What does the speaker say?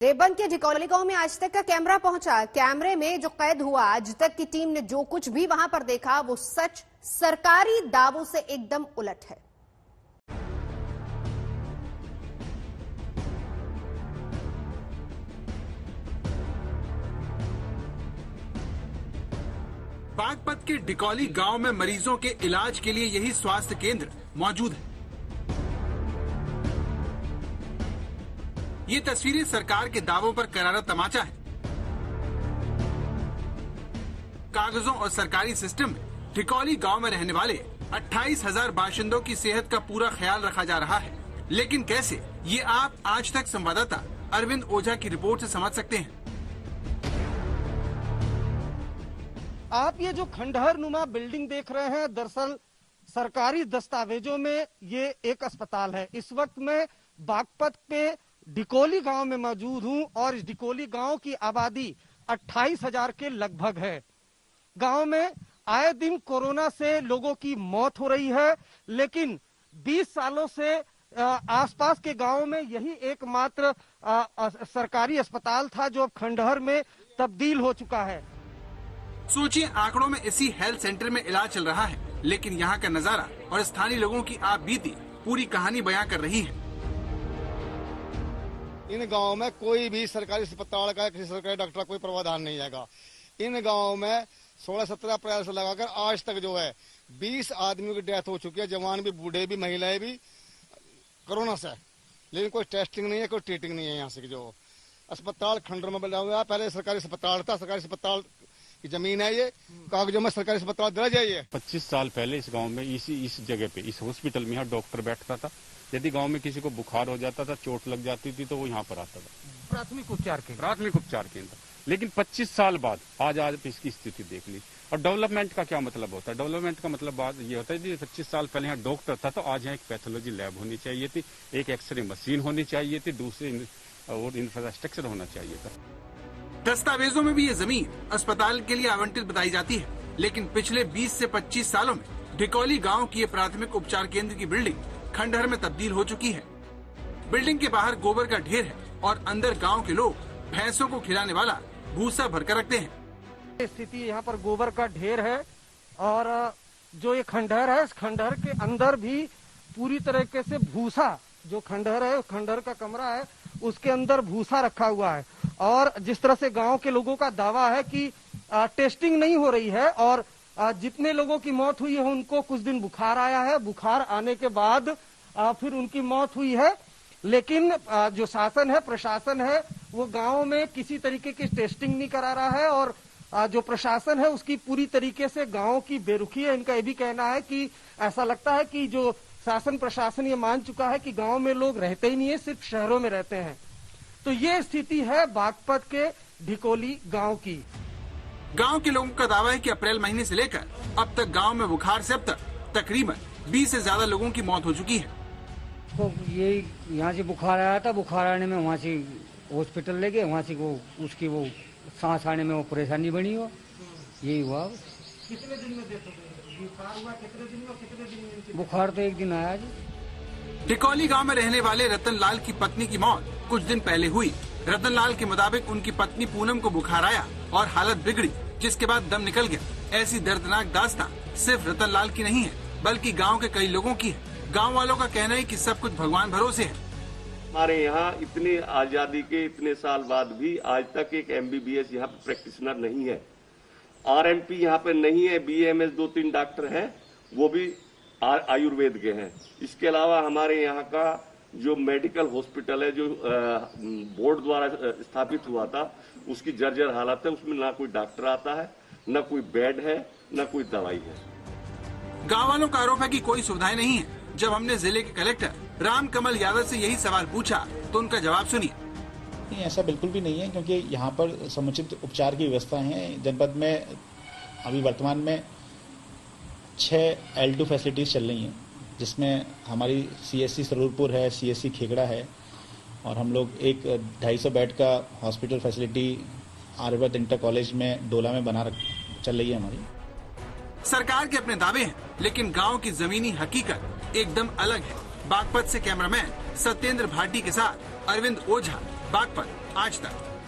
देवबंद के ढिकौली गांव में आज तक का कैमरा पहुंचा। कैमरे में जो कैद हुआ, आज तक की टीम ने जो कुछ भी वहां पर देखा वो सच सरकारी दावों से एकदम उलट है। बागपत के ढिकौली गांव में मरीजों के इलाज के लिए यही स्वास्थ्य केंद्र मौजूद है। ये तस्वीरें सरकार के दावों पर करारा तमाचा है। कागजों और सरकारी सिस्टम में ढिकौली गांव में रहने वाले 28,000 बाशिंदों की सेहत का पूरा ख्याल रखा जा रहा है, लेकिन कैसे, ये आप आज तक संवाददाता अरविंद ओझा की रिपोर्ट से समझ सकते हैं। आप ये जो खंडहर नुमा बिल्डिंग देख रहे हैं, दरअसल सरकारी दस्तावेजों में ये एक अस्पताल है। इस वक्त मैं बागपत पे ढिकौली गांव में मौजूद हूं और इस ढिकौली गांव की आबादी 28,000 के लगभग है। गांव में आए दिन कोरोना से लोगों की मौत हो रही है, लेकिन 20 सालों से आसपास के गांव में यही एकमात्र सरकारी अस्पताल था जो अब खंडहर में तब्दील हो चुका है। सोचिए, आंकड़ों में इसी हेल्थ सेंटर में इलाज चल रहा है, लेकिन यहाँ का नजारा और स्थानीय लोगों की आप बीती पूरी कहानी बयां कर रही है। इन गांव में कोई भी सरकारी अस्पताल का किसी सरकारी डॉक्टर का कोई प्रावधान नहीं है। इन गांव में 16-17 अप्रैल से लगाकर आज तक जो है 20 आदमियों की डेथ हो चुकी है, जवान भी, बूढ़े भी, महिलाएं भी, कोरोना से। लेकिन कोई टेस्टिंग नहीं है, कोई ट्रीटिंग नहीं है। यहाँ से जो अस्पताल खंडर में बना हुआ है, पहले सरकारी अस्पताल था, सरकारी अस्पताल की जमीन है, ये कागजों में सरकारी अस्पताल दर्ज है। ये 25 साल पहले इस गांव में इस जगह पे, इस हॉस्पिटल में यहाँ डॉक्टर बैठता था। यदि गांव में किसी को बुखार हो जाता था, चोट लग जाती थी, तो वो यहाँ पर आता था। प्राथमिक उपचार केंद्र। लेकिन 25 साल बाद आज इसकी स्थिति देख ली। और डेवलपमेंट का क्या मतलब होता है? डेवलपमेंट का मतलब बात ये होता है कि 25 साल पहले यहाँ डॉक्टर था, तो आज यहाँ एक पैथोलॉजी लैब होनी चाहिए थी, एक एक्सरे मशीन होनी चाहिए थी, दूसरे और इंफ्रास्ट्रक्चर होना चाहिए था। दस्तावेजों में भी ये जमीन अस्पताल के लिए आवंटित बताई जाती है, लेकिन पिछले 20 से 25 सालों में ढिकौली गांव की ये प्राथमिक उपचार केंद्र की बिल्डिंग खंडहर में तब्दील हो चुकी है। बिल्डिंग के बाहर गोबर का ढेर है और अंदर गांव के लोग भैंसों को खिलाने वाला भूसा भरकर रखते हैं। स्थिति यहाँ पर गोबर का ढेर है और जो ये खंडहर है, इस खंडहर के अंदर भी पूरी तरीके से भूसा, जो खंडहर है, खंडहर का कमरा है, उसके अंदर भूसा रखा हुआ है। और जिस तरह से गांव के लोगों का दावा है कि टेस्टिंग नहीं हो रही है और जितने लोगों की मौत हुई है उनको कुछ दिन बुखार आया है, बुखार आने के बाद फिर उनकी मौत हुई है। लेकिन जो शासन है, प्रशासन है, वो गांव में किसी तरीके की टेस्टिंग नहीं करा रहा है और जो प्रशासन है उसकी पूरी तरीके से गांव की बेरुखी है। इनका ये भी कहना है कि ऐसा लगता है कि जो शासन प्रशासन ये मान चुका है कि गांव में लोग रहते ही नहीं है, सिर्फ शहरों में रहते हैं। तो ये स्थिति है बागपत के ढिकौली गांव की। गांव के लोगों का दावा है कि अप्रैल महीने से लेकर अब तक गांव में बुखार से अब तक तकरीबन 20 से ज्यादा लोगों की मौत हो चुकी है। तो ये यहाँ से बुखार आया था, बुखार आने में वहाँ से हॉस्पिटल ले गए, वहाँ से वो उसकी वो सांस आने में वो परेशानी बनी हो, यही हुआ। कितने दिन में बुखार हुआ? कितने दिन में? बुखार तो एक दिन आया जी। ढिकौली गांव में रहने वाले रतन लाल की पत्नी की मौत कुछ दिन पहले हुई। रतन लाल के मुताबिक उनकी पत्नी पूनम को बुखार आया और हालत बिगड़ी, जिसके बाद दम निकल गया। ऐसी दर्दनाक दास्तान सिर्फ रतन लाल की नहीं है, बल्कि गांव के कई लोगों की है। गांव वालों का कहना है कि सब कुछ भगवान भरोसे है। हमारे यहाँ इतने आजादी के इतने साल बाद भी आज तक एक MBBS यहाँ पे प्रैक्टिशनर नहीं है। RMP यहाँ पे नहीं है। BAMS 2-3 डॉक्टर हैं, वो भी आयुर्वेद के हैं। इसके अलावा हमारे यहाँ का जो मेडिकल हॉस्पिटल है, जो बोर्ड द्वारा स्थापित हुआ था, उसकी जर्जर हालत है। उसमें ना कोई डॉक्टर आता है, ना कोई बेड है, ना कोई दवाई है। गाँव वालों का आरोप है कि कोई सुविधाएं नहीं है। जब हमने जिले के कलेक्टर राम कमल यादव से यही सवाल पूछा तो उनका जवाब सुनिए। नहीं, ऐसा बिल्कुल भी नहीं है, क्योंकि यहाँ पर समुचित उपचार की व्यवस्था है। जनपद में अभी वर्तमान में 6 L2 फैसिलिटीज चल रही हैं, जिसमें हमारी CSC सरूरपुर है, CSC खेगड़ा है, और हम लोग एक 250 बेड का hospital facility Aryavart inter college में डोला में चल रही है हमारी। सरकार के अपने दावे हैं, लेकिन गांव की जमीनी हकीकत एकदम अलग है। बागपत से कैमरामैन सत्येंद्र भाटी के साथ अरविंद ओझा, बागपत। आज तक।